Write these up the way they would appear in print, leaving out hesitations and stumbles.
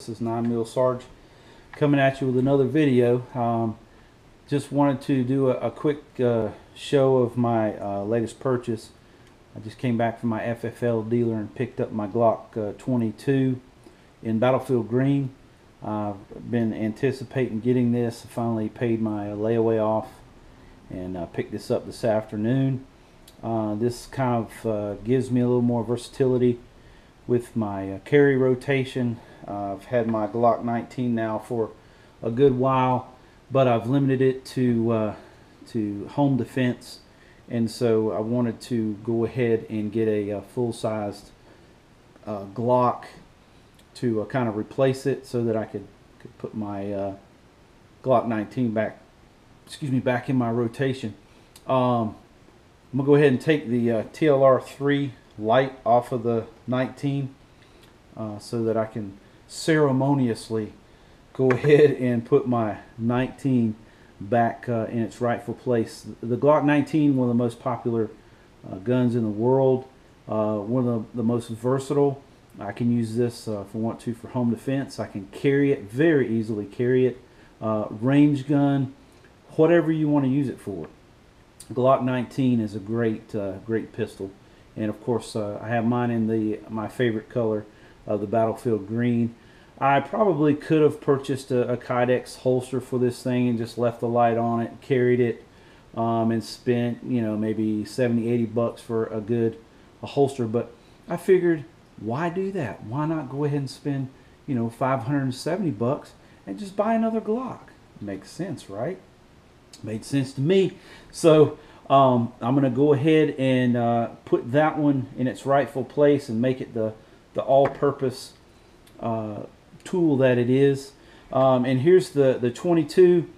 This is 9mm Sarge coming at you with another video. Just wanted to do a quick show of my latest purchase. I just came back from my FFL dealer and picked up my Glock 22 in Battlefield Green. I've been anticipating getting this. I finally paid my layaway off and picked this up this afternoon. This kind of gives me a little more versatility with my carry rotation. I've had my Glock 19 now for a good while, but I've limited it to home defense, and so I wanted to go ahead and get a full-sized Glock to kind of replace it, so that I could put my Glock 19 back in my rotation. I'm gonna go ahead and take the TLR3 light off of the 19 so that I can ceremoniously go ahead and put my 19 back in its rightful place. The Glock 19, one of the most popular guns in the world, one of the most versatile. I can use this if I want to for home defense. I can carry it, very easily carry it, range gun, whatever you want to use it for. Glock 19 is a great pistol, and of course I have mine in my favorite color, the Battlefield Green. I probably could have purchased a Kydex holster for this thing and just left the light on it, carried it, and spent, you know, maybe $70-80 for a holster. But I figured, why do that? Why not go ahead and spend, you know, $570 and just buy another Glock? Makes sense, right? Made sense to me. So I'm gonna go ahead and put that one in its rightful place and make it the all-purpose tool that it is. And here's the 22.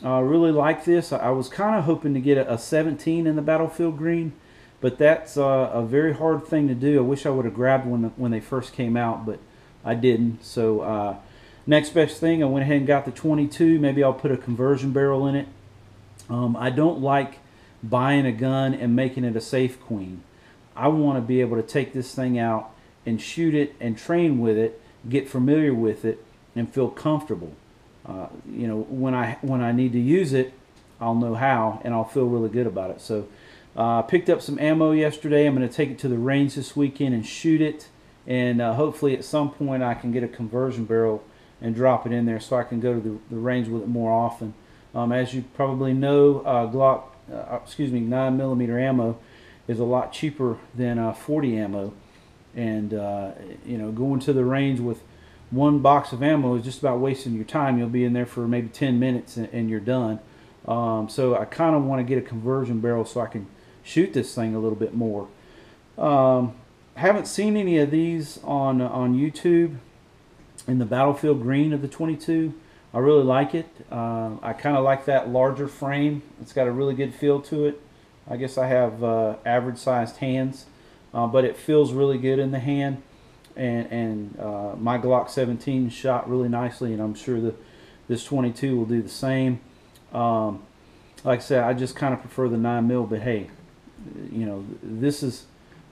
Really like this. I was kind of hoping to get a 17 in the Battlefield Green, but that's a very hard thing to do. I wish I would have grabbed one when they first came out, but I didn't. So next best thing, I went ahead and got the 22. Maybe I'll put a conversion barrel in it. I don't like buying a gun and making it a safe queen. I want to be able to take this thing out and shoot it and train with it, get familiar with it, and feel comfortable. You know, when I need to use it, I'll know how, and I'll feel really good about it. So I picked up some ammo yesterday. I'm going to take it to the range this weekend and shoot it, and hopefully at some point I can get a conversion barrel and drop it in there so I can go to the range with it more often. As you probably know, 9mm ammo is a lot cheaper than 40 ammo, and you know, going to the range with one box of ammo is just about wasting your time. You'll be in there for maybe 10 minutes and you're done. So I kind of want to get a conversion barrel so I can shoot this thing a little bit more. Haven't seen any of these on YouTube in the Battlefield Green of the 22. I really like it. I kind of like that larger frame. It's got a really good feel to it. I guess I have average sized hands, but it feels really good in the hand. And my Glock 17 shot really nicely, and I'm sure this 22 will do the same. Like I said, I just kind of prefer the 9mm, but hey, you know, this is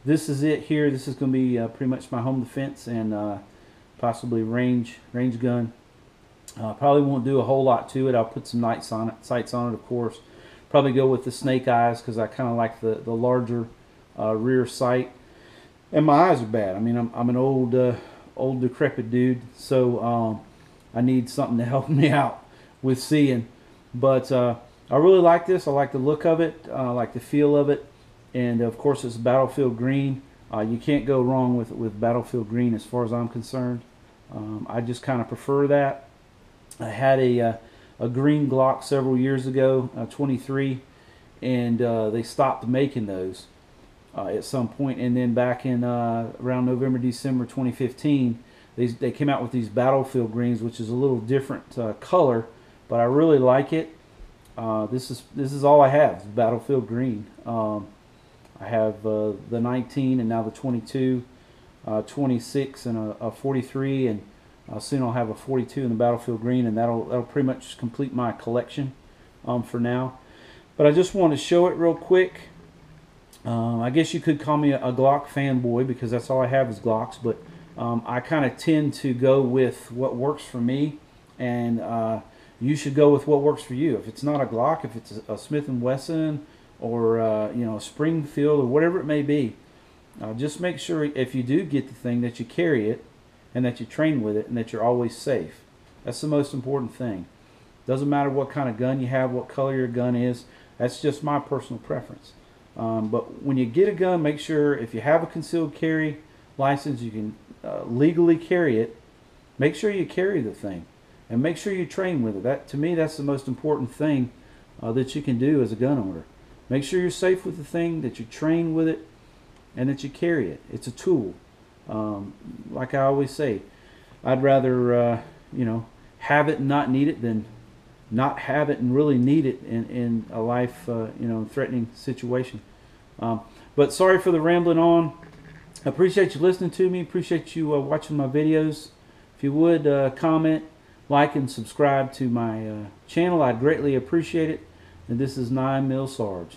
it here. This is going to be pretty much my home defense and possibly range gun. Probably won't do a whole lot to it. I'll put some sights on it, of course. Probably go with the snake eyes because I kind of like the larger rear sight. And my eyes are bad. I mean, I'm an old decrepit dude, so I need something to help me out with seeing. But I really like this. I like the look of it. I like the feel of it, and of course, it's Battlefield Green. You can't go wrong with Battlefield Green as far as I'm concerned. I just kind of prefer that. I had a green Glock several years ago, 23, and they stopped making those at some point. And then back in around November, December 2015, they came out with these Battlefield Greens, which is a little different color, but I really like it. This is all I have, is Battlefield Green. I have the 19 and now the 22, 26 and a 43, and soon I'll have a 42 in the Battlefield Green, and that'll pretty much complete my collection for now. But I just want to show it real quick. I guess you could call me a Glock fanboy because that's all I have is Glocks, but I kind of tend to go with what works for me, and you should go with what works for you. If it's not a Glock, if it's a Smith & Wesson, or a Springfield, or whatever it may be, just make sure if you do get the thing that you carry it, and that you train with it, and that you're always safe. That's the most important thing. Doesn't matter what kind of gun you have, what color your gun is. That's just my personal preference. But when you get a gun, make sure if you have a concealed carry license, you can legally carry it. Make sure you carry the thing, and make sure you train with it. That, to me, that's the most important thing that you can do as a gun owner. Make sure you're safe with the thing, that you train with it, and that you carry it. It's a tool. Like I always say, I'd rather have it and not need it than not have it and really need it in a life threatening situation. But sorry for the rambling on. I appreciate you listening to me. Appreciate you watching my videos. If you would comment, like, and subscribe to my channel, I'd greatly appreciate it. And this is 9mm Sarge.